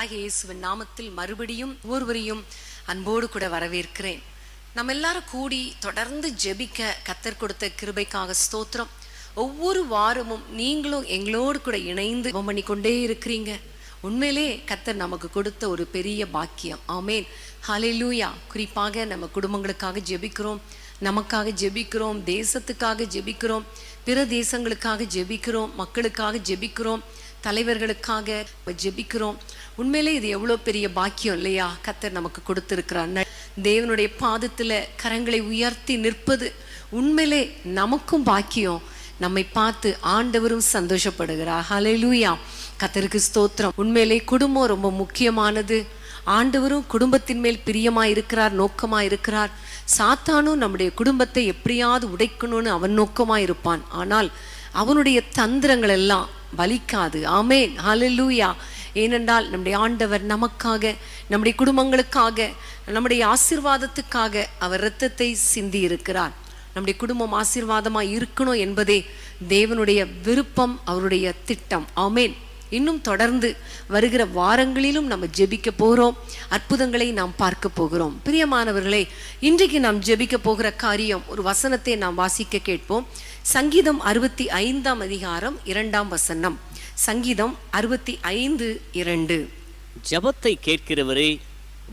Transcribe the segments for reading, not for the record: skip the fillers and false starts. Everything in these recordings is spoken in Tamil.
கர்த்தராகிய இயேசுவின் நாமத்தில் மறுபடியும் ஒவ்வொருவரையும் அன்போடு கூட வரவேற்கிறேன். நம்ம எல்லாரும் கூடி தொடர்ந்து ஜெபிக்க கர்த்தர் கொடுத்த கிருபைக்காக ஸ்தோத்திரம். ஒவ்வொரு வாரமும் நீங்களும் எங்களோடு கூட இணைந்து ஜெபம் பண்ணிக்கொண்டே இருக்கிறீங்க. உண்மையிலே கர்த்தர் நமக்கு கொடுத்த ஒரு பெரிய பாக்கியம். ஆமேன், ஹல்லேலூயா. குறிப்பாக நம்ம குடும்பங்களுக்காக ஜெபிக்கிறோம், நமக்காக ஜெபிக்கிறோம், தேசத்துக்காக ஜெபிக்கிறோம், பிற தேசங்களுக்காக ஜெபிக்கிறோம், மக்களுக்காக ஜெபிக்கிறோம், தலைவர்களுக்காக ஜெபிக்கிறோம். உண்மையிலே இது எவ்வளோ பெரிய பாக்கியம் இல்லையா? கர்த்தர் நமக்கு கொடுத்திருக்கிறார். தேவனுடைய பாதத்தில் கரங்களை உயர்த்தி நிற்பது உண்மையிலே நமக்கும் பாக்கியம். நம்மை பார்த்து ஆண்டவரும் சந்தோஷப்படுகிறார். ஹல்லேலூயா, கர்த்தருக்கு ஸ்தோத்திரம். உண்மையிலே குடும்பம் ரொம்ப முக்கியமானது. ஆண்டவரும் குடும்பத்தின் மேல் பிரியமாக இருக்கிறார், நோக்கமாக இருக்கிறார். சாத்தானும் நம்முடைய குடும்பத்தை எப்படியாவது உடைக்கணும்னு அவன் நோக்கமாக இருப்பான். ஆனால் அவனுடைய தந்திரங்கள் எல்லாம் பலிக்காது. ஆமேன், ஹல்லேலூயா. ஏனென்றால் நம்முடைய ஆண்டவர் நமக்காக, நம்முடைய குடும்பங்களுக்காக, நம்முடைய ஆசீர்வாதத்துக்காக அவர் இரத்தத்தை சிந்தி இருக்கிறார். நம்முடைய குடும்பம் ஆசீர்வாதமாக இருக்கணும் என்பதே தேவனுடைய விருப்பம், அவருடைய திட்டம். ஆமேன். இன்னும் தொடர்ந்து வருகிற வாரங்களிலும் நம்ம ஜெபிக்க போகிறோம், அற்புதங்களை நாம் பார்க்க போகிறோம். பிரியமானவர்களே, இன்றைக்கு நாம் ஜெபிக்க போகிற காரியம், ஒரு வசனத்தை நாம் வாசிக்க கேட்போம். சங்கீதம் 65 அதிகாரம் 2 வசனம். சங்கீதம் 65:2. ஜெபத்தை கேட்கிறவரே,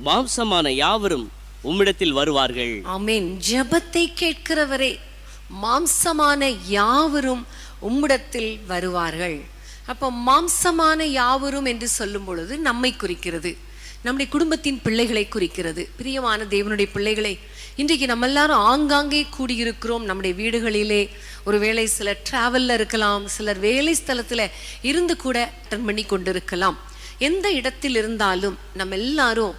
மாம்சமான யாவரும் உம்மிடத்தில் வருவார்கள். ஆமென். ஜெபத்தை கேட்கிறவரே, மாம்சமான யாவரும் உம்மிடத்தில் வருவார்கள். அப்போ மாம்சமான யாவரும் என்று சொல்லும் பொழுது நம்மை குறிக்கிறது, நம்முடைய குடும்பத்தின் பிள்ளைகளை குறிக்கிறது. பிரியமான தேவனுடைய பிள்ளைகளை, இன்றைக்கு நம்ம எல்லாரும் ஆங்காங்கே கூடியிருக்கிறோம். நம்முடைய வீடுகளிலே, ஒருவேளை சிலர் டிராவலில் இருக்கலாம், சிலர் வேலை ஸ்தலத்தில் இருந்து கூட அட்டன் பண்ணி கொண்டிருக்கலாம். எந்த இடத்தில் இருந்தாலும் நம்ம எல்லாரும்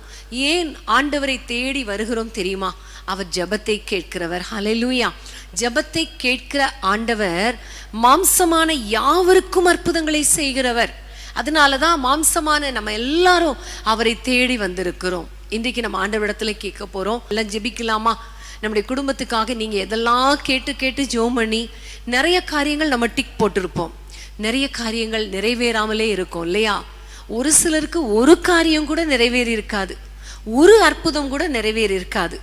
ஏன் ஆண்டவரை தேடி வருகிறோம் தெரியுமா? அவர் ஜெபத்தை கேட்கிறவர். ஹல்லேலூயா. ஜெபத்தை கேட்கிற ஆண்டவர் மாம்சமான யாவருக்கும் அற்புதங்களை செய்கிறவர். அதனாலதான் மாம்சமான நம்ம எல்லாரும் அவரை தேடி வந்திருக்கிறோம். இன்றைக்கு நம்ம ஆண்டவரிடத்துல கேட்க போறோம். எல்லாம் ஜெபிக்கலாமா? நம்முடைய குடும்பத்துக்காக நீங்க எதெல்லாம் கேட்டு கேட்டு ஜெபம் பண்ணி நிறைய காரியங்கள் நம்ம டிக் போட்டிருப்போம், நிறைய காரியங்கள் நிறைவேறாமலே இருக்கும் இல்லையா? ஒரு சிலருக்கு ஒரு காரியம் கூட நிறைவேறி இருக்காது, ஒரு அற்புதம் கூட நிறைவேறி இருக்காது.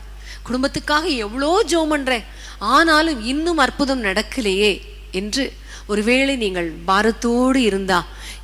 குடும்பத்துக்காக எவ்வளோ ஜெபம் பண்றேன், ஆனாலும் இன்னும் அற்புதம் நடக்கலையே என்று ஒருவேளை நீங்கள் பாரத்தோடு இருந்தா,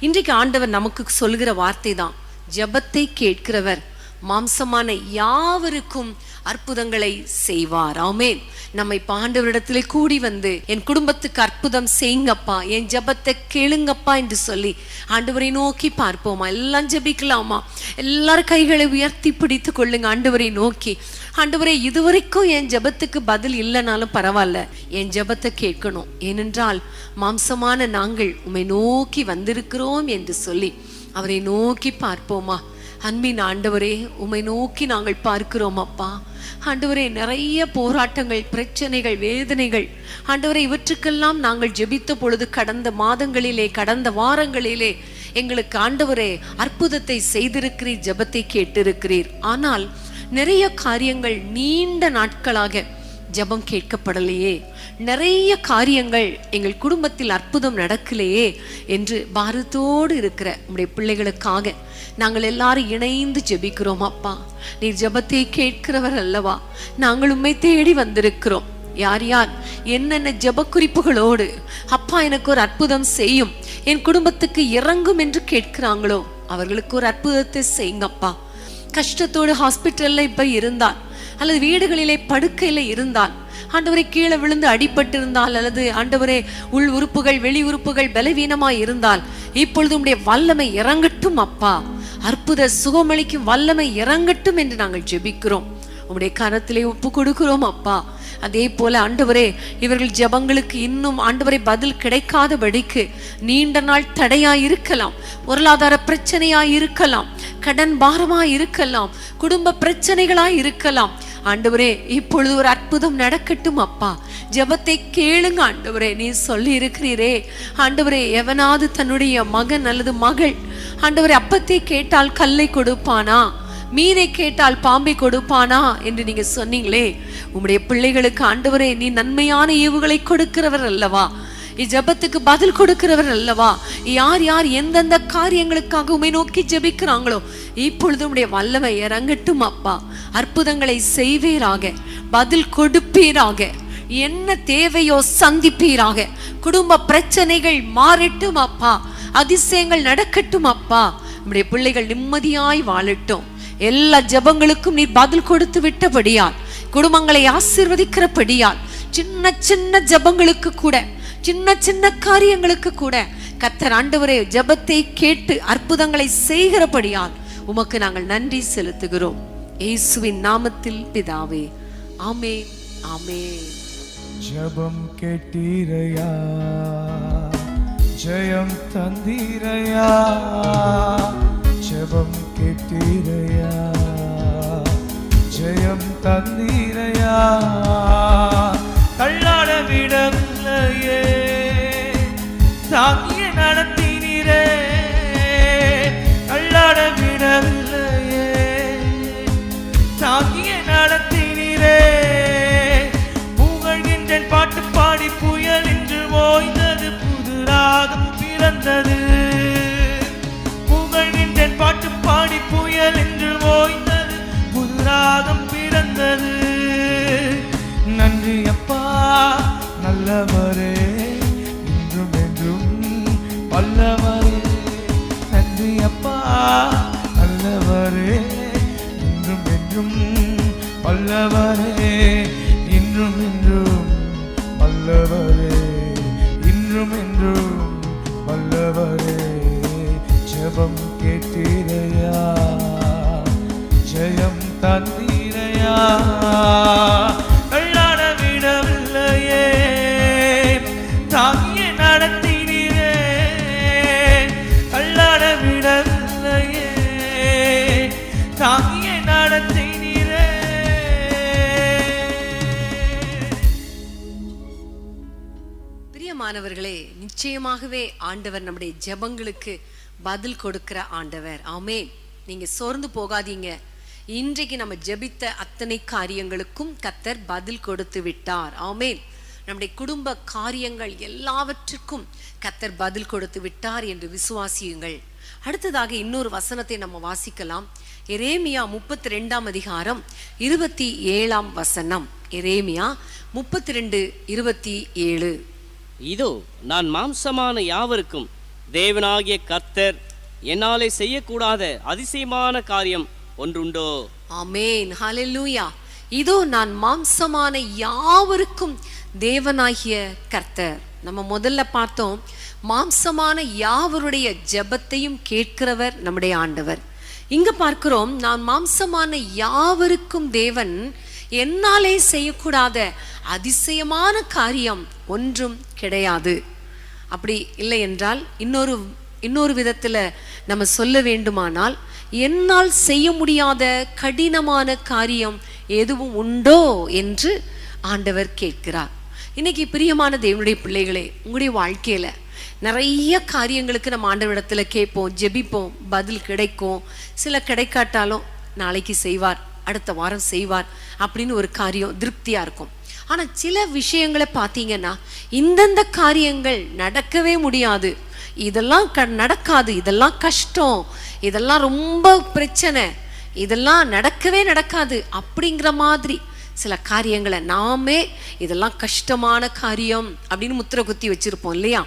இன்றைக்கு ஆண்டவர் நமக்கு சொல்கிற வார்த்தை தான், ஜெபத்தை கேட்கிறவர் மாம்சமான யாவருக்கும் அற்புதங்களை செய்வார். ஆமென். நம்மை ஆண்டவரிடத்திலே கூடி வந்து, என் குடும்பத்துக்கு அற்புதம் செய்யுங்கப்பா, என் ஜெபத்தை கேளுங்கப்பா என்று சொல்லி ஆண்டவரை நோக்கி பார்ப்போமா? எல்லாம் ஜெபிக்கலாமா? எல்லாரும் கைகளை உயர்த்தி பிடித்து கொள்ளுங்க. ஆண்டவரை நோக்கி, ஆண்டவரே, இதுவரைக்கும் என் ஜெபத்துக்கு பதில் இல்லைனாலும் பரவாயில்ல, என் ஜெபத்தை கேட்கணும். ஏனென்றால் மாம்சமான நாங்கள் உம்மை நோக்கி வந்திருக்கிறோம் என்று சொல்லி அவரை நோக்கி பார்ப்போமா? அன்பின் ஆண்டவரே, உம்மை நோக்கி நாங்கள் பார்க்கிறோம் அப்பா. ஆண்டவரே, நிறைய போராட்டங்கள், பிரச்சனைகள், வேதனைகள், ஆண்டவரே, இவற்றுக்கெல்லாம் நாங்கள் ஜெபித்த பொழுது கடந்த மாதங்களிலே, கடந்த வாரங்களிலே எங்களுக்கு ஆண்டவரே அற்புதத்தை செய்திருக்கிறீர், ஜெபத்தை கேட்டிருக்கிறீர். ஆனால் நிறைய காரியங்கள் நீண்ட நாட்களாக ஜெபம் கேட்கப்படலையே, நிறைய காரியங்கள் எங்கள் குடும்பத்தில் அற்புதம் நடக்கலையே என்று பாரத்தோடு இருக்கிற உம்முடைய பிள்ளைகளுக்காக நாங்கள் எல்லாரும் இணைந்து ஜெபிக்கிறோம். அப்பா, நீர் ஜெபத்தை கேட்கிறவர் அல்லவா? நாங்கள் உம்மை தேடி வந்திருக்கிறோம். யார் யார் என்னென்ன ஜெப குறிப்புகளோடு, அப்பா எனக்கு ஒரு அற்புதம் செய்யும், என் குடும்பத்துக்கு இறங்கும் என்று கேட்கிறாங்களோ அவர்களுக்கு ஒரு அற்புதத்தை செய்யுங்கப்பா. கஷ்டத்தோடு ஹாஸ்பிட்டல்ல இப்ப இருந்தால், அல்லது வீடுகளிலே படுக்கையில இருந்தால், ஆண்டவரை கீழே விழுந்து அடிபட்டு இருந்தால், அல்லது ஆண்டவரே உள் உறுப்புகள் வெளி உறுப்புகள் பலவீனமாய் இருந்தால், இப்பொழுது உம்முடைய வல்லமை இறங்கட்டும் அப்பா, அற்புத சுகமளிக்கும் வல்லமை இறங்கட்டும் என்று நாங்கள் ஜெபிக்கிறோம். உம்முடைய கரத்திலே ஒப்பு கொடுக்கிறோம் அப்பா. அதே போல ஆண்டவரே, இவர்கள் ஜெபங்களுக்கு இன்னும் ஆண்டவரை பதில் கிடைக்காதபடிக்கு நீண்ட நாள் தடையாய் இருக்கலாம், பொருளாதார பிரச்சனையாய் இருக்கலாம், கடன் பாரமாய் இருக்கலாம், குடும்ப பிரச்சனைகளாய் இருக்கலாம். ஆண்டவரே, இப்பொழுது ஒரு அற்புதம் நடக்கட்டும் அப்பா. ஜெபத்தை கேளுங்க ஆண்டவரே. நீ சொல்லி இருக்கிறீரே ஆண்டவரே, எவனாவது தன்னுடைய மகன் அல்லது மகள் ஆண்டவரே அப்பத்தை கேட்டால் கல்லை கொடுப்பானா, மீனை கேட்டால் பாம்பை கொடுப்பானா என்று நீங்க சொன்னீங்களே. உம்முடைய பிள்ளைகளுக்கு ஆண்டவரே, நீ நன்மையான ஈவுகளை கொடுக்கிறவர் அல்லவா? ஜெபத்துக்கு பதில் கொடுக்கிறவர் அல்லவா. யார் யார் எந்தெந்த காரியங்களுக்காக உம்மை நோக்கி ஜெபிக்கிறாங்களோ இப்பொழுது உம்முடைய வல்லமை இறங்கட்டும் அப்பா. அற்புதங்களை செய்வீராக, பதில் கொடுப்பீராக, என்ன தேவையோ சந்திப்பீராக. குடும்ப பிரச்சனைகள் மாறட்டும் அப்பா, அதிசயங்கள் நடக்கட்டும் அப்பா. நம்முடைய பிள்ளைகள் நிம்மதியாய் வாழட்டும். எல்லா ஜெபங்களுக்கும் நீர் பதில் கொடுத்து விட்டபடியால், குடும்பங்களை ஆசீர்வதிக்கிறபடியால், சின்ன சின்ன ஜெபங்களுக்கு கூட, சின்ன சின்ன காரியங்களுக்கு கூட கர்த்தர் ஆண்டவரே ஜெபத்தை கேட்டு அற்புதங்களை செய்கிறபடியால் உமக்கு நாங்கள் நன்றி செலுத்துகிறோம். இயேசுவின் நாமத்தில் பிதாவே, ஆமென், ஆமென். ஜெபம் கேட்டீரையா, ஜெயம் தந்தீரையா. ஜெபம் கேட்டீரையா, ஜெயம் தந்தீரையா. தள்ளாட விடவில்லையே, தாங்கிய நடத்தினீரே. தள்ளாட விடவில்லையே, தாங்கிய நடத்தினீரே. புகழ்கின்றேன் பாட்டு பாடி புயல் என்று ஓய்ந்தது, புது ராகம் பிறந்தது. புகழ்கின்றேன் பாட்டு பாடி புயல் என்று ஓய்ந்தது, புது ராகம் பிறந்தது. நன்றி அப்பா நல்லவரே, இன்றும் என்றும் வல்லவரே. நன்றி அப்பா நல்லவரே, இன்றும் என்றும் வல்லவரே. இன்றும் என்றும் வல்லவரே, இன்றும் என்றும் வல்லவரே. ஜெபம் கேட்டீரையா, ஜெயம் தந்தீரையா. தள்ளாட விடவில்லையே, தாங்கிய நடத்தினீரே. தள்ளாட விடவில்லையே, தாங்கிய நடத்தினீரே. பிரியமானவர்களே, நிச்சயமாகவே ஆண்டவர் நம்முடைய ஜெபங்களுக்கு பதில் கொடுக்கிற ஆண்டவர். ஆமென். நீங்க சோர்ந்து போகாதீங்க. இன்றைக்கு நம்ம ஜெபித்த அத்தனை காரியங்களுக்கும் கர்த்தர் பதில் கொடுத்து விட்டார். ஆமென். நம்முடைய குடும்ப காரியங்கள் எல்லாவற்றுக்கும் கர்த்தர் பதில் கொடுத்து விட்டார் என்று விசுவாசியுங்கள். அடுத்ததாக இன்னொரு வசனத்தை நம்ம வாசிக்கலாம். எரேமியா 32 அதிகாரம் 27 வசனம். எரேமியா 32:27. இதோ நான் மாம்சமான யாவருக்கும் தேவனாகிய கர்த்தர் என்னாலே செய்யக்கூடாத அதிசயமான காரியம் ஒன்றுண்டோ. ஆமென், ஹல்லேலூயா. இதோ நான் மாம்சமான யாவருக்கும் தேவனாகிய கர்த்தர். நம்ம முதல்ல பார்த்தோம், மாம்சமான யாவருடைய ஜெபத்தையும் கேட்கிறவர் நம்முடைய ஆண்டவர். இங்க பார்க்கிறோம், நான் மாம்சமான யாவருக்கும் தேவன், என்னாலே செய்யக்கூடாத அதிசயமான காரியம் ஒன்றும் கிடையாது. அப்படி இல்லை என்றால் இன்னொரு விதத்துல நம்ம சொல்ல வேண்டுமானால், என்னால் செய்ய முடியாத கடினமான காரியம் எதுவும் உண்டோ என்று ஆண்டவர் கேட்கிறார். இன்னைக்கு பிரியமான தேவனுடைய பிள்ளைகளே, உங்களுடைய வாழ்க்கையில நிறைய காரியங்களுக்கு நம்ம ஆண்டவரிடத்துல கேட்போம், ஜெபிப்போம், பதில் கிடைக்கும். சில கிடைக்காட்டாலும் நாளைக்கு செய்வார், அடுத்த வாரம் செய்வார் அப்படின்னு ஒரு காரியம் திருப்தியா இருக்கும். ஆனா சில விஷயங்களை பார்த்தீங்கன்னா, இந்தந்த காரியங்கள் நடக்கவே முடியாது, இதெல்லாம் நடக்காது, இதெல்லாம் கஷ்டம், இதெல்லாம் ரொம்ப பிரச்சனை, இதெல்லாம் நடக்கவே நடக்காது அப்படிங்கிற மாதிரி சில காரியங்களை நாமே இதெல்லாம் கஷ்டமான காரியம் அப்படின்னு முத்திரை குத்தி வச்சிருப்போம் இல்லையா?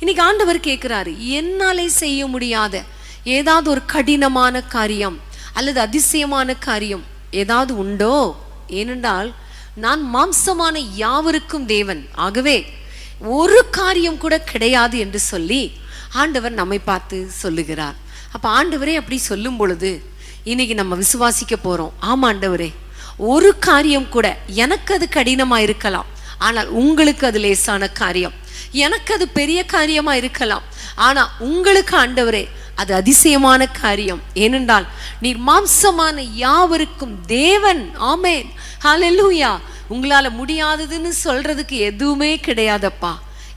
இன்னைக்கு ஆண்டவர் கேட்கிறாரு, என்னாலே செய்ய முடியாத ஏதாவது ஒரு கடினமான காரியம் அல்லது அதிசயமான காரியம் ஏதாவது உண்டோ? ஏனென்றால் நான் மாம்சமான யாவருக்கும் தேவன், ஆகவே ஒரு காரியம் கூட கிடையாது என்று சொல்லி ஆண்டவர் நம்மை பார்த்து சொல்லுகிறார். அப்ப ஆண்டவரே அப்படி சொல்லும் பொழுது இன்னைக்கு நம்ம விசுவாசிக்க போறோம், ஆமா ஆண்டவரே, ஒரு காரியம் கூட எனக்கு அது கடினமா இருக்கலாம், ஆனால் உங்களுக்கு அது லேசான காரியம். எனக்கு அது பெரிய காரியமா இருக்கலாம், ஆனா உங்களுக்கு ஆண்டவரே அது அதிசயமான காரியம். ஏனென்றால் நீர் மாம்சமான யாவருக்கும் தேவன். ஆமென், ஹல்லேலூயா. உங்களால முடியாததுன்னு சொல்றதுக்கு எதுவுமே கிடையாதப்பா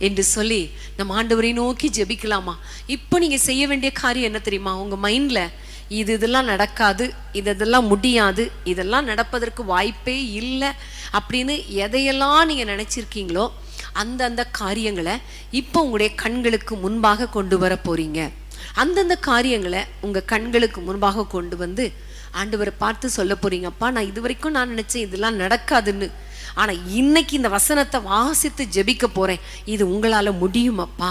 என்று சொல்லி நம்ம ஆண்டவரை நோக்கி ஜெபிக்கலாமா? இப்போ நீங்க செய்ய வேண்டிய காரியம் என்ன தெரியுமா? உங்க மைண்ட்ல இதெல்லாம் நடக்காது, இதெல்லாம் முடியாது, இதெல்லாம் நடப்பதற்கு வாய்ப்பே இல்லை அப்படின்னு எதையெல்லாம் நீங்க நினைச்சிருக்கீங்களோ அந்தந்த காரியங்களை இப்போ உங்களுடைய கண்களுக்கு முன்பாக கொண்டு வர போறீங்க. அந்தந்த காரியங்களை உங்க கண்களுக்கு முன்பாக கொண்டு வந்து ஆண்டவரை பார்த்து சொல்ல போறீங்கப்பா, நான் இது வரைக்கும் நான் நினைச்சேன் இதெல்லாம் நடக்காதுன்னு, ஆனா இன்னைக்கு இந்த வசனத்தை வாசித்து ஜெபிக்க போறேன். இது உங்களால முடியுமப்பா,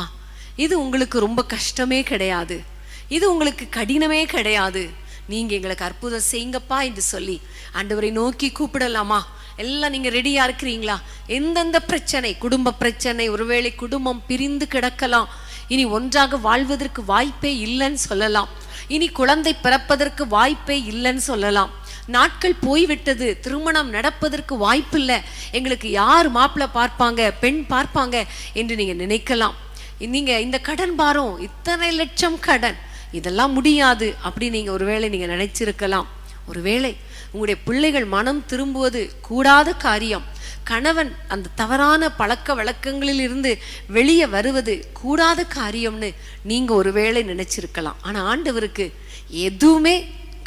இது உங்களுக்கு ரொம்ப கஷ்டமே கிடையாது, இது உங்களுக்கு கடினமே கிடையாது, நீங்க எங்களுக்கு அற்புதம் செய்யுங்கப்பா என்று சொல்லி ஆண்டவரை நோக்கி கூப்பிடலாமா? எல்லாம் நீங்க ரெடியா இருக்கிறீங்களா? எந்தெந்த பிரச்சனை, குடும்ப பிரச்சனை, ஒருவேளை குடும்பம் பிரிந்து கிடக்கலாம், இனி ஒன்றாக வாழ்வதற்கு வாய்ப்பே இல்லைன்னு சொல்லலாம், இனி குழந்தை பிறப்பதற்கு வாய்ப்பே இல்லைன்னு சொல்லலாம், நாட்கள் போய்விட்டது, திருமணம் நடப்பதற்கு வாய்ப்பில்லை, எங்களுக்கு யார் மாப்பிள்ளை பார்ப்பாங்க, பெண் பார்ப்பாங்க என்று நீங்க நினைக்கலாம். நீங்க இந்த கடன் பாரம், இத்தனை லட்சம் கடன், இதெல்லாம் முடியாது அப்படி நீங்க ஒருவேளை நீங்க நினைச்சிருக்கலாம். ஒருவேளை உங்களுடைய பிள்ளைகள் மனம் திரும்புவது கூடாத காரியம், கணவன் அந்த தவறான பழக்க வழக்கங்களில் இருந்து வெளியே வருவது கூடாத காரியம்னு நீங்க ஒருவேளை நினைச்சிருக்கலாம். ஆனா ஆண்டவருக்கு எதுவுமே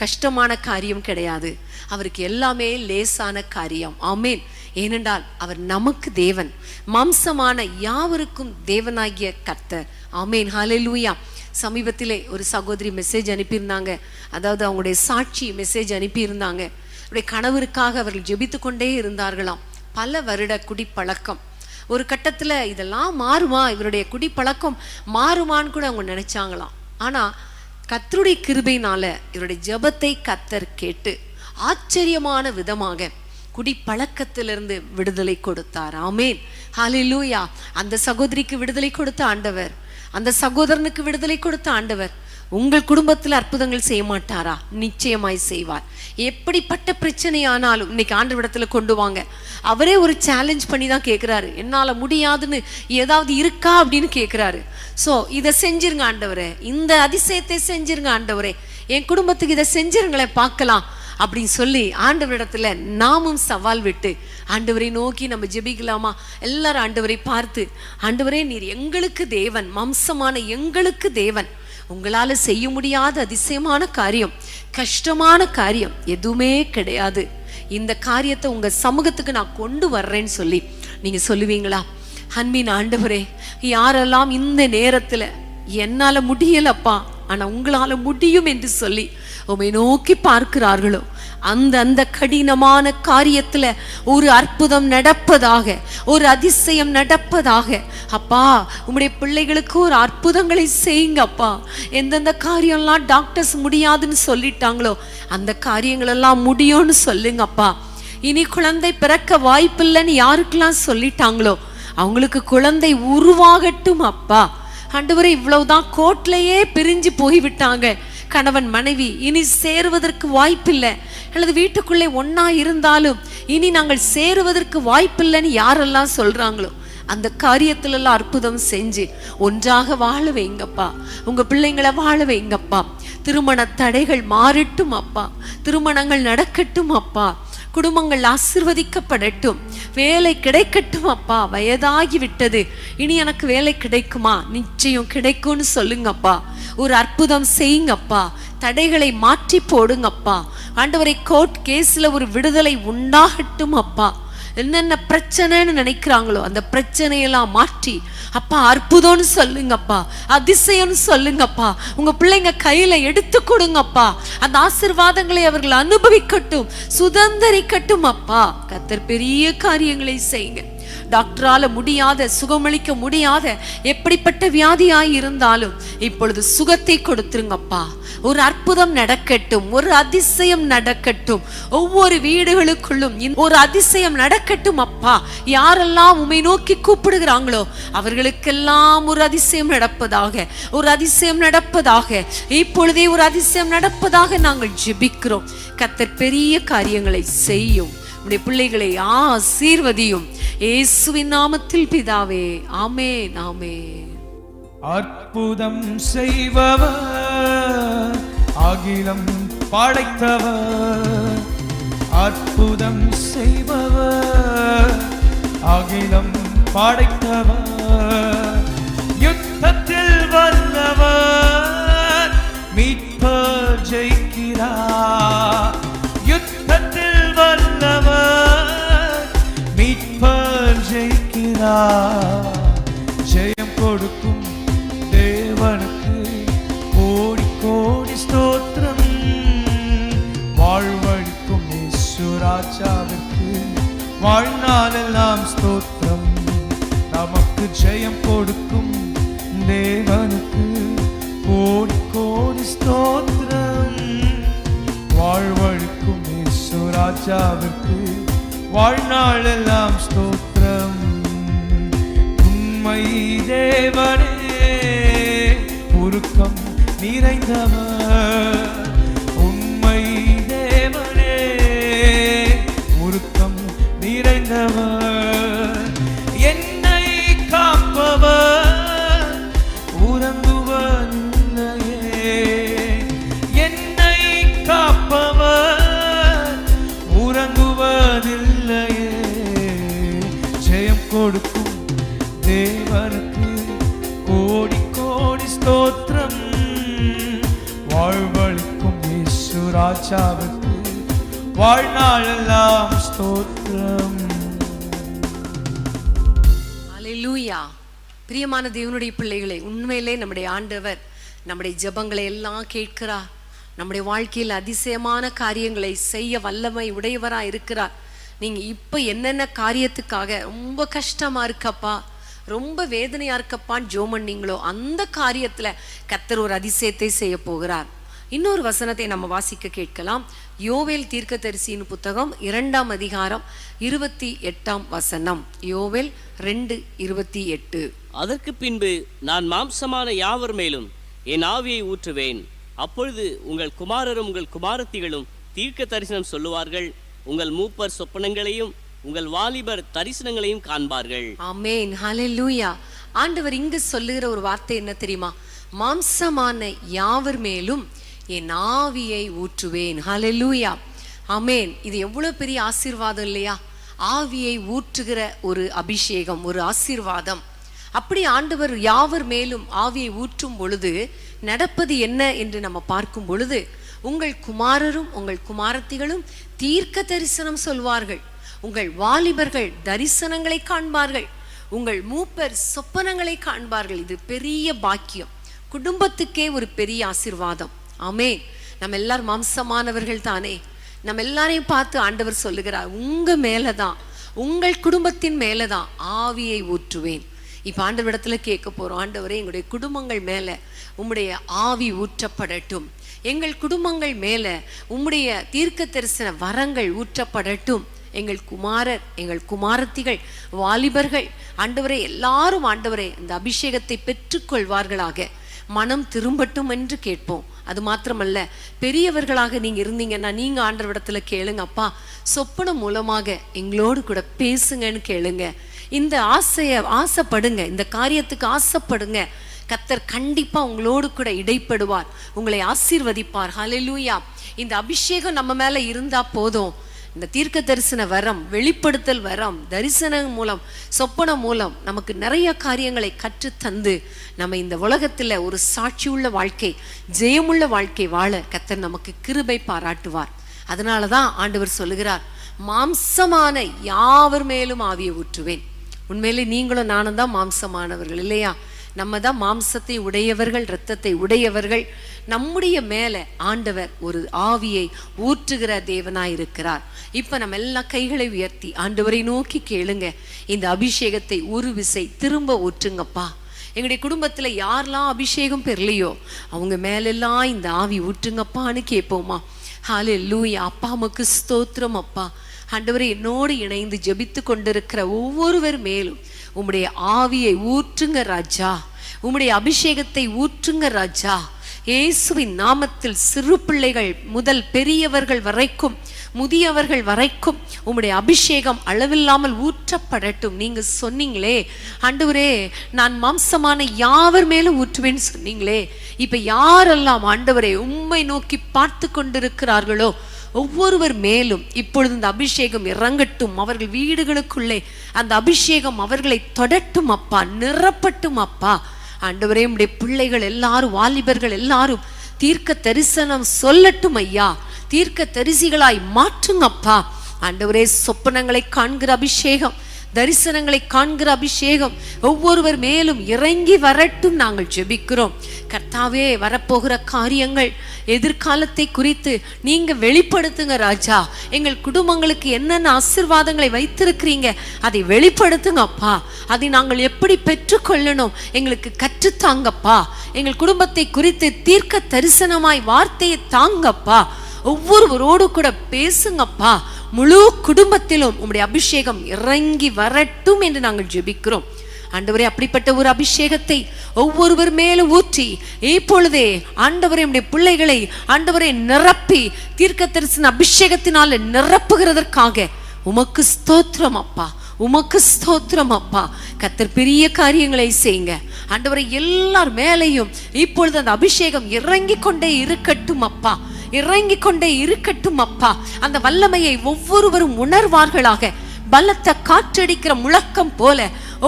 கஷ்டமான காரியம் கிடையாது, அவருக்கு எல்லாமே லேசான காரியம். ஆமேன். ஏனென்றால் அவர் நமக்கு தேவன், மாம்சமான யாவருக்கும் தேவனாகிய கர்த்தர். ஆமேன். ஹல்லேலூயா. சமீபத்திலே ஒரு சகோதரி மெசேஜ் அனுப்பியிருந்தாங்க, அதாவது அவங்களுடைய சாட்சி மெசேஜ் அனுப்பியிருந்தாங்க. அவருடைய கணவருக்காக அவர்கள் ஜெபித்து கொண்டே இருந்தார்களாம். பல வருட குடிப்பழக்கம், ஒரு கட்டத்துல இதெல்லாம் மாறுமா, இவருடைய குடிப்பழக்கம் மாறுமான்னு கூட அவங்க நினைச்சாங்களாம். ஆனா கர்த்தருடைய கிருபையினால இவருடைய ஜெபத்தை கர்த்தர் கேட்டு ஆச்சரியமான விதமாக குடிப்பழக்கத்திலிருந்து விடுதலை கொடுத்தார். ஆமேன். ஹல்லேலூயா. அந்த சகோதரிக்கு விடுதலை கொடுத்த ஆண்டவர், அந்த சகோதரனுக்கு விடுதலை கொடுத்த ஆண்டவர் உங்கள் குடும்பத்தில் அற்புதங்கள் செய்ய மாட்டாரா? நிச்சயமாய் செய்வார். எப்படிப்பட்ட பிரச்சனையானாலும் இன்னைக்கு ஆண்டவரிடத்துல கொண்டு வாங்க. அவரே ஒரு சேலஞ்ச் பண்ணி தான் கேட்கிறாரு, என்னால முடியாதுன்னு ஏதாவது இருக்கா அப்படின்னு கேட்கிறாரு. ஸோ இதை செஞ்சிருங்க ஆண்டவரே, இந்த அதிசயத்தை செஞ்சிருங்க ஆண்டவரே, என் குடும்பத்துக்கு இதை செஞ்சிருங்களேன் பார்க்கலாம் அப்படின்னு சொல்லி ஆண்டவரிடத்துல நாமும் சவால் விட்டு ஆண்டவரை நோக்கி நம்ம ஜெபிக்கலாமா? எல்லாரும் ஆண்டவரை பார்த்து, ஆண்டவரே நீர் எங்களுக்கு தேவன், மாம்சமான எங்களுக்கு தேவன், உங்களால செய்ய முடியாத அதிசயமான காரியம், கஷ்டமான காரியம் எதுவுமே கிடையாது, இந்த காரியத்தை உங்க சமூகத்துக்கு நான் கொண்டு வர்றேன்னு சொல்லி நீங்க சொல்லுவீங்களா? அன்பின் ஆண்டவரே, யாரெல்லாம் இந்த நேரத்துல என்னால முடியலப்பா ஆனா உங்களால முடியும் என்று சொல்லி உம்மை நோக்கி பார்க்கிறார்களோ, அந்த கடினமான காரியத்துல ஒரு அற்புதம் நடப்பதாக, ஒரு அதிசயம் நடப்பதாக. அப்பா உம்முடைய பிள்ளைகளுக்கு ஒரு அற்புதங்களை செய்யுங்க அப்பா. எந்தெந்த காரியம்லாம் டாக்டர்ஸ் முடியாதுன்னு சொல்லிட்டாங்களோ அந்த காரியங்கள் எல்லாம் முடியும்னு சொல்லுங்கப்பா. இனி குழந்தை பிறக்க வாய்ப்பில்லைன்னு யாருக்கெல்லாம் சொல்லிட்டாங்களோ அவங்களுக்கு குழந்தை உருவாகட்டும் அப்பா. ஆண்டவரே, இவ்வளவுதான், கோர்ட்லயே பிரிஞ்சு போய்விட்டாங்க கணவன் மனைவி, இனி சேருவதற்கு வாய்ப்பில்லை, அல்லது வீட்டுக்குள்ளே ஒன்னா இருந்தாலும் இனி நாங்கள் சேருவதற்கு வாய்ப்பில்லைன்னு யாரெல்லாம் சொல்றாங்களோ அந்த காரியத்துல எல்லாம் அற்புதம் செஞ்சு ஒன்றாக வாழ வைங்கப்பா. உங்க பிள்ளைங்களை வாழ வைங்கப்பா. திருமண தடைகள் மாறட்டும் அப்பா, திருமணங்கள் நடக்கட்டும் அப்பா, குடும்பங்கள் ஆசீர்வதிக்கப்படட்டும், வேலை கிடைக்கட்டும் அப்பா. வயதாகி விட்டது, இனி எனக்கு வேலை கிடைக்குமா? நிச்சயம் கிடைக்கும்னு சொல்லுங்கப்பா. ஒரு அற்புதம் செய்யுங்கப்பா, தடைகளை மாற்றி போடுங்கப்பா. ஆண்டவரை, கோர்ட் கேஸ்ல ஒரு விடுதலை உண்டாகட்டும் அப்பா. என்னென்ன பிரச்சனைன்னு நினைக்கிறாங்களோ அந்த பிரச்சனையெல்லாம் மாற்றி அப்பா அற்புதம்னு சொல்லுங்கப்பா, அதிசயம்னு சொல்லுங்கப்பா. உங்க பிள்ளைங்க கையில எடுத்து கொடுங்கப்பா. அந்த ஆசீர்வாதங்களை அவர்கள் அனுபவிக்கட்டும், சுதந்திரிக்கட்டும் அப்பா. கர்த்தர் பெரிய காரியங்களை செய்யுங்க. டாக்டரால முடியாத, சுகமளிக்க முடியாத எப்படிப்பட்ட வியாதியாய் இருந்தாலும் இப்பொழுது சுகத்தை கொடுத்துருங்கப்பா. ஒரு அற்புதம் நடக்கட்டும், ஒரு அதிசயம் நடக்கட்டும். ஒவ்வொரு வீடுகளுக்குள்ளும் ஒரு அதிசயம் நடக்கட்டும் அப்பா. யாரெல்லாம் உம்மை நோக்கி கூப்பிடுகிறாங்களோ அவர்களுக்கெல்லாம் ஒரு அதிசயம் நடப்பதாக, ஒரு அதிசயம் நடப்பதாக. இப்பொழுதே ஒரு அதிசயம் நடப்பதாக நாங்கள் ஜெபிக்கிறோம். கர்த்தர் பெரிய காரியங்களை செய்யும். உம்முடைய பிள்ளைகளை ஆசீர்வதியும். இயேசுவின் நாமத்தில் பிதாவே, ஆமென், ஆமென். அற்புதம் செய்பவர், அகிலம் படைத்தவர், அற்புதம் செய்பவர், அகிலம் படைத்தவர், யுத்தத்தில் வல்லவர், மீட்பர் ஜெயிக்கிறார். யுத்தத்தில் வல்லவர், மீட்பர் ஜெயிக்கிறார். செய்கிறார். ஜெயம் கொடுக்கும் தேவனுக்கு கோடி கோடி ஸ்தோத்திரம். வாழ்வழிக்கும் இயேசு ராஜாவிற்கு வாழ்நாளெல்லாம் ஸ்தோத்திரம். நமக்கு ஜெயம் கொடுக்கும் தேவனுக்கு கோடி கோடி ஸ்தோத்திரம். வாழ்வழிக்கும் இயேசு ராஜாவிற்கு வாழ்நாளெல்லாம் ஸ்தோத்திரம். உண்மை தேவனே உருக்கம் நிறைந்தவர். உண்மை தேவனே உருக்கம் நிறைந்தவர். என்னை காப்பவர் உறங்குவதில்லையே. என்னை காப்பவர் உறங்குவதில்லையே. ஜெயம் கொடுக்கும் தேவனுக்கு கோடி கோடி ஸ்தோத்திரம். வாழ்வழிக்கும் இயேசு ராஜாவுக்கு வாழ்நாளெல்லாம் ஸ்தோத்திரம். அல்லேலூயா. பிரியமான தேவனுடைய பிள்ளைகளே, உண்மையிலே நம்முடைய ஆண்டவர் நம்முடைய ஜெபங்களை எல்லாம் கேட்கிறார். நம்முடைய வாழ்க்கையில் அதிசயமான காரியங்களை செய்ய வல்லமை உடையவராக இருக்கிறார். நீங்க இப்ப என்னென்ன காரியத்துக்காக ரொம்ப கஷ்டமா இருக்கப்பா, ரொம்ப வேதனையா இருக்கப்பா ஜெபம் பண்ணீங்களோ அந்த காரியத்துல கர்த்தர் ஒரு அதிசயத்தை செய்ய போகிறார். இன்னொரு வசனத்தை நம்ம வாசிக்க கேட்கலாம். யோவேல் தீர்க்கதரிசியின் புத்தகம் 2ஆம் அதிகாரம் 28ஆம் வசனம். யோவேல் 2:28. அதற்கு பின்பு நான் மாம்சமான யாவர் மேலும் என் ஆவியை ஊற்றுவேன். அப்பொழுது உங்கள் குமாரரும் உங்கள் குமாரத்திகளும் தீர்க்க தரிசனம் சொல்லுவார்கள். உங்கள் மூப்பர் சொப்பனங்களையும் உங்கள் வாலிபர் தரிசனங்களையும் காண்பார்கள். ஆமென். ஹல்லேலூயா. ஆண்டவர் இங்கு சொல்லுகிற ஒரு வார்த்தை என்ன தெரியுமா? மாம்சமான யாவர் மேலும் என் ஆவியை ஊற்றுவேன். ஹல்லேலூயா. ஆமென். இது எவ்வளவு பெரிய ஆசீர்வாதம் இல்லையா? ஆவியை ஊற்றுகிற ஒரு அபிஷேகம், ஒரு ஆசீர்வாதம். அப்படி ஆண்டவர் யாவர் மேலும் ஆவியை ஊற்றும் பொழுது நடப்பது என்ன என்று நம்ம பார்க்கும் பொழுது, உங்கள் குமாரரும் உங்கள் குமாரத்திகளும் தீர்க்க தரிசனம் சொல்வார்கள். உங்கள் வாலிபர்கள் தரிசனங்களை காண்பார்கள். உங்கள் மூப்பர் சொப்பனங்களை காண்பார்கள். இது பெரிய பாக்கியம், குடும்பத்துக்கே ஒரு பெரிய ஆசீர்வாதம். ஆமென். நம்ம எல்லாரும் மாம்சமானவர்கள் தானே. நம்ம எல்லாரையும் பார்த்து ஆண்டவர் சொல்லுகிறார், உங்க மேலதான், உங்கள் குடும்பத்தின் மேலதான் ஆவியை ஊற்றுவேன். இப்ப ஆண்டவரிடத்துல கேட்க போறோம், ஆண்டவரே எங்களுடைய குடும்பங்கள் மேல உம்முடைய ஆவி ஊற்றப்படட்டும். எங்கள் குடும்பங்கள் மேல உம்முடைய தீர்க்க தரிசன வரங்கள் ஊற்றப்படட்டும். எங்கள் குமாரர், எங்கள் குமாரத்திகள், வாலிபர்கள் ஆண்டவரே எல்லாரும் ஆண்டவரே இந்த அபிஷேகத்தை பெற்றுக்கொள்வார்களாக, மனம் திரும்பட்டும் என்று கேட்போம். அது மாத்திரமல்ல, பெரியவர்களாக நீங்க இருந்தீங்கன்னா நீங்க ஆண்டவரிடத்துல கேளுங்க, அப்பா சொப்பனம் மூலமாக எங்களோடு கூட பேசுங்கன்னு கேளுங்க. இந்த ஆசைப்படுங்க, இந்த காரியத்துக்கு ஆசைப்படுங்க. கர்த்தர் கண்டிப்பா உங்களோடு கூட இடைப்படுவார், உங்களை ஆசீர்வதிப்பார். ஹல்லேலூயா. இந்த அபிஷேகம் நம்ம மேல இருந்தா போதும். இந்த தீர்க்க தரிசன வரம், வெளிப்படுத்தல் வரம், தரிசனம் மூலம், சொப்பனம் மூலம் நமக்கு நிறைய காரியங்களை கற்று தந்து நம்ம இந்த உலகத்துல ஒரு சாட்சியுள்ள வாழ்க்கை, ஜெயமுள்ள வாழ்க்கை வாழ கர்த்தர் நமக்கு கிருபை பாராட்டுவார். அதனாலதான் ஆண்டவர் சொல்லுகிறார், மாம்சமான யாவர் மேலும் ஆவியை ஊற்றுவேன். உண்மையிலே நீங்களும் நானும் தான் மாம்சமானவர்கள் இல்லையா? நம்ம தான் மாம்சத்தை உடையவர்கள், இரத்தத்தை உடையவர்கள். நம்முடைய மேல ஆண்டவர் ஒரு ஆவியை ஊற்றுகிற தேவனாய் இருக்கிறார். இப்ப நம்ம எல்லா கைகளை உயர்த்தி ஆண்டவரை நோக்கி கேளுங்க, இந்த அபிஷேகத்தை ஒரு விசை திரும்ப ஊற்றுங்கப்பா. எங்களுடைய குடும்பத்துல யாரெல்லாம் அபிஷேகம் பெறலையோ அவங்க மேலெல்லாம் இந்த ஆவி ஊற்றுங்கப்பான்னு கேட்போமா? ஹல்லேலூயா. அப்பா உமக்கு ஸ்தோத்திரம் அப்பா. ஆண்டவரே, என்னோடு இணைந்து ஜெபித்து கொண்டிருக்கிற ஒவ்வொருவர் மேலும் உம்முடைய ஆவியை ஊற்றுங்க ராஜா, உம்முடைய அபிஷேகத்தை ஊற்றுங்க ராஜா. இயேசுவின் நாமத்தில் சிறு பிள்ளைகள் முதல் பெரியவர்கள் வரைக்கும், முதியவர்கள் வரைக்கும் உம்முடைய அபிஷேகம் அளவில்லாமல் ஊற்றப்படட்டும். நீங்க சொன்னீங்களே ஆண்டவரே, நான் மாம்சமான யாவர் மேலும் ஊற்றுவேன்னு சொன்னீங்களே. இப்ப யாரெல்லாம் ஆண்டவரே உம்மை நோக்கி பார்த்து கொண்டிருக்கிறார்களோ ஒவ்வொருவர் மேலும் இப்பொழுது இந்த அபிஷேகம் இறங்கட்டும். அவர்கள் வீடுகளுக்குள்ளே அந்த அபிஷேகம் அவர்களை தொடட்டும் அப்பா, நிரப்பட்டும் அப்பா. ஆண்டவரே, உம்முடைய பிள்ளைகள் எல்லாரும், வாலிபர்கள் எல்லாரும் தீர்க்க தரிசனம் சொல்லட்டும் ஐயா. தீர்க்க தரிசிகளாய் மாற்றுங்கப்பா. ஆண்டவரே, சொப்பனங்களை காண்கிற அபிஷேகம், தரிசனங்களை காண்கிற அபிஷேகம் ஒவ்வொருவர் மேலும் இறங்கி வரட்டும் நாங்கள் ஜெபிக்கிறோம். கர்த்தாவே, வரப்போகிற காரியங்கள், எதிர்காலத்தை குறித்து நீங்க வெளிப்படுத்துங்க ராஜா. எங்கள் குடும்பங்களுக்கு என்னென்ன ஆசீர்வாதங்களை வைத்திருக்கிறீங்க அதை வெளிப்படுத்துங்க அப்பா. அதை நாங்கள் எப்படி பெற்றுக்கொள்ளணும் எங்களுக்கு கற்றுத்தாங்கப்பா. எங்கள் குடும்பத்தை குறித்து தீர்க்க தரிசனமாய் வார்த்தையை தாங்கப்பா. ஒவ்வொருவரோடு கூட பேசுங்கப்பா. முழு குடும்பத்திலும் உம்முடைய அபிஷேகம் இறங்கி வரட்டும் என்று நாங்கள் ஜெபிக்கிறோம். ஆண்டவரே, அப்படிப்பட்ட ஒரு அபிஷேகத்தை ஒவ்வொருவர் மேலும் ஊற்றி இப்பொழுதே ஆண்டவரே உம்முடைய பிள்ளைகளை ஆண்டவரே நிரப்பி தீர்க்க தரிசன அபிஷேகத்தினால நிரப்புகிறதற்காக உமக்கு ஸ்தோத்திரம் அப்பா, உமக்கு ஸ்தோத்திரம் அப்பா. கர்த்தர் பெரிய காரியங்களை செய்யுங்க ஆண்டவரே. எல்லார் மேலையும் இப்பொழுது அந்த அபிஷேகம் இறங்கி கொண்டே இருக்கட்டும் அப்பா, இறங்கி கொண்டே இருக்கட்டும் அப்பா. அந்த வல்லமையை ஒவ்வொருவரும் உணர்வார்களாக. பலத்த காற்றடிக்கிற முழக்கம் போல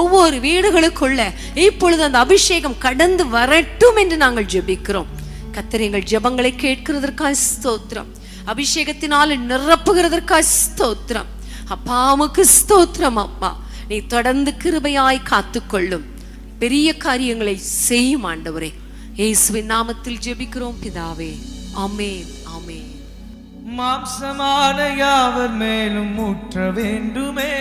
ஒவ்வொரு வீடுகளுக்குள்ள இப்பொழுது அந்த அபிஷேகம் கடந்து வரட்டும் என்று நாங்கள் ஜெபிக்கிறோம். கர்த்தர் எங்கள் ஜெபங்களை கேட்கிறதற்காக ஸ்தோத்திரம். அபிஷேகத்தினால நிரப்புகிறதற்காக ஸ்தோத்திரம் அப்பா. உமக்கு ஸ்தோத்திரம் அப்பா. நீ தொடர்ந்து கிருபையாய் காத்துக்கொள்ளும். பெரிய காரியங்களை செய்யும் ஆண்டவரே. இயேசுவின் நாமத்தில் ஜெபிக்கிறோம் பிதாவே. ஆமென், ஆமென். மாம்சமான யாவர் மேலும் ஊற்ற வேண்டுமே,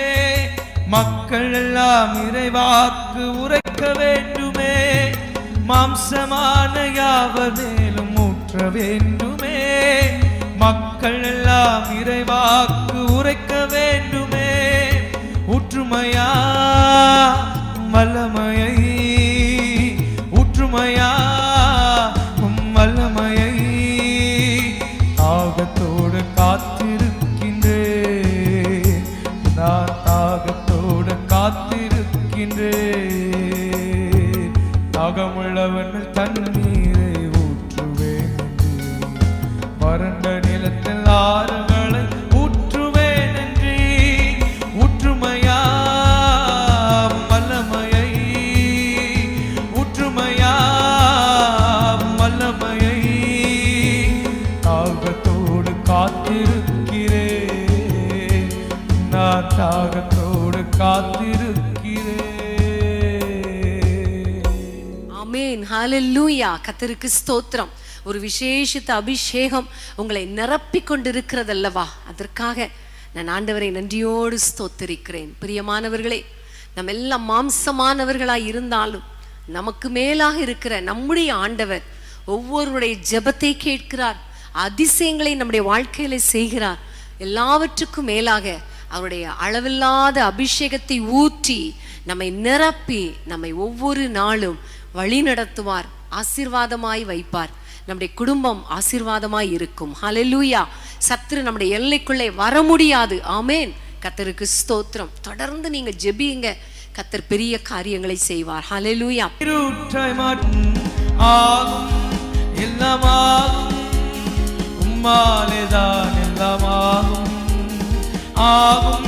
மக்கள் எல்லாம் இறைவாக்கு உரைக்க வேண்டுமே. மாம்சமான யாவர் மேலும் ஊற்ற வேண்டுமே, மக்கள் எல்லாம் இறைவாக்கு உரைக்க வேண்டுமே. ஊற்றுமையா வல்லமையை, ஊற்றுமையா வல்லமையை தாகத்தோடு காத்திருக்கின்றேன், நான் தாகத்தோடு காத்திருக்கின்றேன். தாகமுள்ளவன் தண்ணீரை ஊற்றுவேன் என்று, வறண்ட நிலத்தில் ஆறுகளை ஊற்றுவேன் என்று. ஊற்றுமையா வல்லமையை, ஊற்றுமையா வல்லமையை தாகத்தோடு காத்திருக்கிறேன், நான் தாகத்தோடு காத்திருக்கிறேன். ஆமென், ஹல்லேலூயா. கர்த்தருக்கு ஸ்தோத்திரம். ஒரு விசேஷித்த அபிஷேகம் உங்களை நிரப்பிக் கொண்டிருக்கிறதல்லவா, அதற்காக நான் ஆண்டவரை நன்றியோடு ஸ்தோத்திரிக்கிறேன். பிரியமானவர்களே, நம்ம எல்லாம் மாம்சமானவர்களாய் இருந்தாலும் நமக்கு மேலாக இருக்கிற நம்முடைய ஆண்டவர் ஒவ்வொருவருடைய ஜெபத்தை கேட்கிறார், அதிசயங்களை நம்முடைய வாழ்க்கையில செய்கிறார். எல்லாவற்றுக்கும் மேலாக அவருடைய அளவில்லாத அபிஷேகத்தை ஊற்றி நம்மை நிரப்பி நம்மை ஒவ்வொரு நாளும் வழி நடத்துவார், ஆசீர்வாதமாய் வைப்பார். நம்முடைய குடும்பம் ஆசீர்வாதமாய் இருக்கும். ஹல்லேலூயா. சத்துரு நம்முடைய எல்லைக்குள்ளே வர முடியாது. ஆமென். கர்த்தருக்கு ஸ்தோத்திரம். தொடர்ந்து நீங்க ஜெபியுங்க, கர்த்தர் பெரிய காரியங்களை செய்வார். ஹல்லேலூயா. இருட்டாய் மாற்றும் ஆகும் எல்லாமாகும், உம்மாலேதான் எல்லாமாகும் ஆகும்